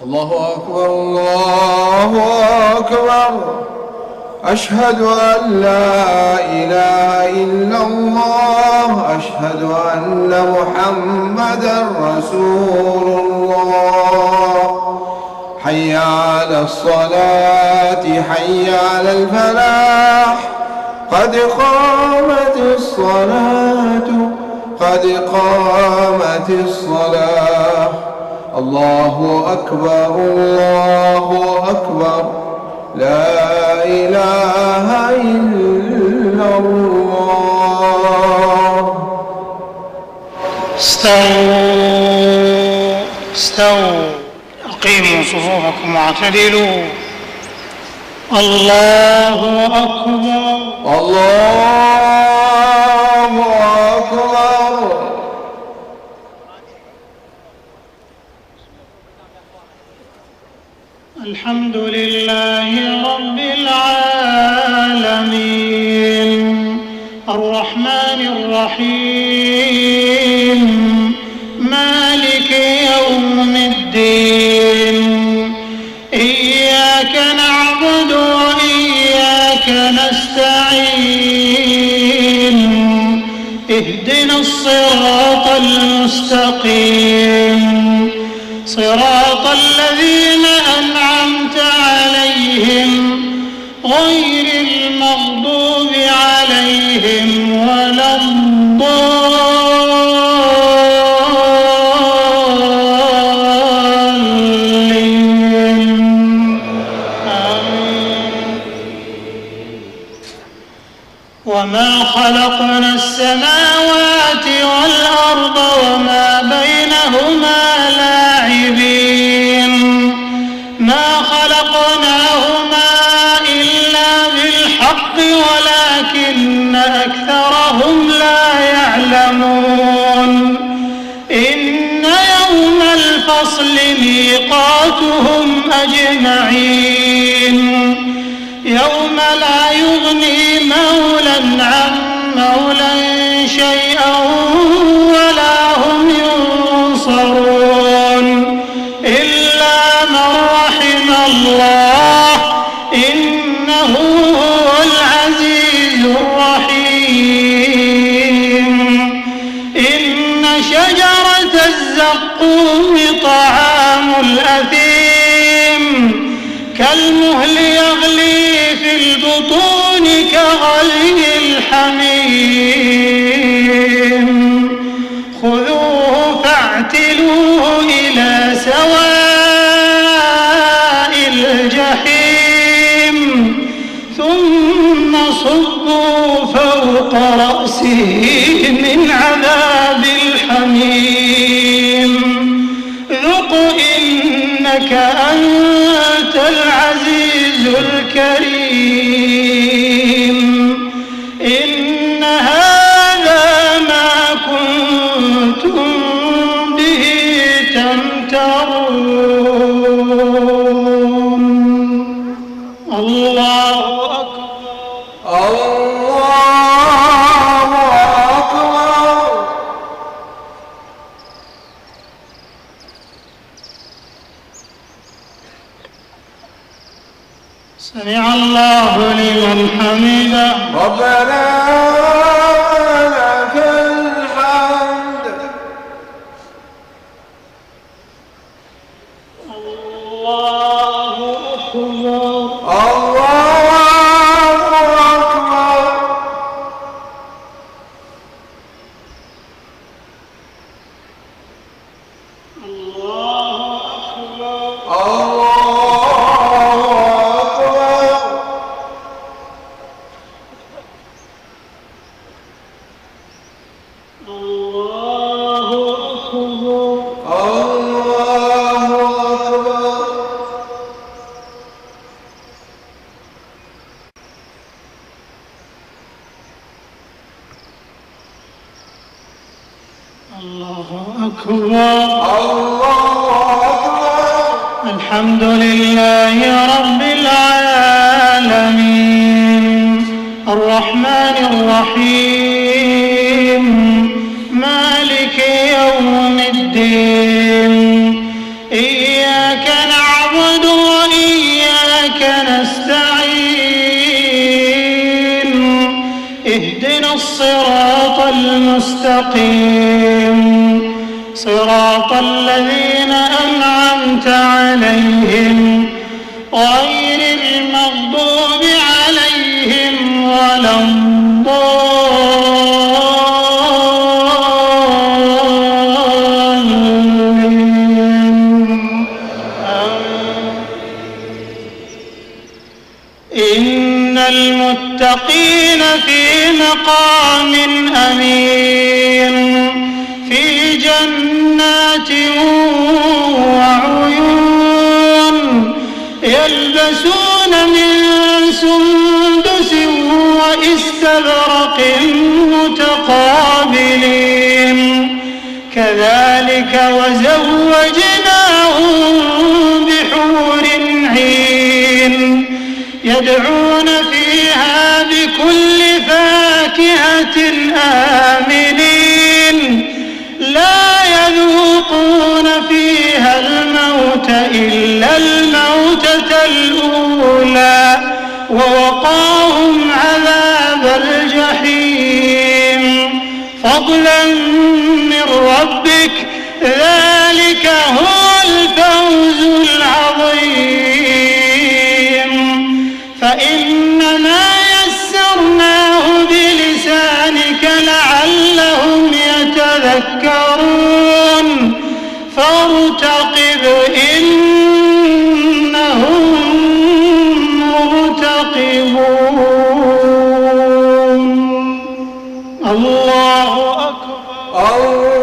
الله أكبر الله أكبر. أشهد أن لا إله إلا الله. أشهد أن محمدا رسول الله. حي على الصلاة حي على الفلاح. قد قامت الصلاة قد قامت الصلاة. الله أكبر الله أكبر. لا إله إلا الله. استووا أقيموا صفوفكم واعتدلوا. الله أكبر الله أكبر. الحمد لله رب العالمين الرحمن الرحيم مالك يوم الدين. إياك نعبد وإياك نستعين. اهدنا الصراط المستقيم صراط الذين أنعمت عليهم غير المغضوب عليهم ولا الضالين. آمين. وما خلقنا السماوات والأرض وما بينهما لاعبين. ما خلقناهما إلا بالحق ولكن أكثرهم لا يعلمون. إن يوم الفصل ميقاتهم أجمعين. يوم لا يغني مولى عن مولى شيئا ولا هم ينصرون إلا من رحم الله إنه هو العزيز الرحيم. إن شجرة الزقوم طعام الأثيم كالمهل يغلي في البطون كغلي الحميم. خذوه فاعتلوه إلى سواء الجحيم ثم صبوا فوق رأسه من عذاب الحميم. ذق إنك أنت العزيز الكريم. إن هذا ما كنتم به تمترون. الله أكبر الله أكبر. سمع الله لمن حمده. ربنا لك الحمد. الله أكبر الله أكبر. الله أكبر الله أكبر. الله أكبر. الله أكبر. الله أكبر. الله أكبر. الحمد لله رب العالمين الرحمن الرحيم مالك يوم الدين. إياك الصراط المستقيم صراط الذين أنعمت عليهم غير المغضوب عليهم ولا الضالين. إن المتقين في مقام أمين في جنات وعيون يلبسون من سندس وإستبرق متقابلين كذلك وزوجناهم بحور عين يدعون فيها بكل فاكهة آمنين لا يذوقون فيها الموت إلا الموتة الأولى ووقاهم عذاب الجحيم فضلا من ربك ذلك هو الفوز العظيم. فإنما يسرناه بلسانك لعلهم يتذكرون فارتقب إنهم مرتقبون. الله أكبر.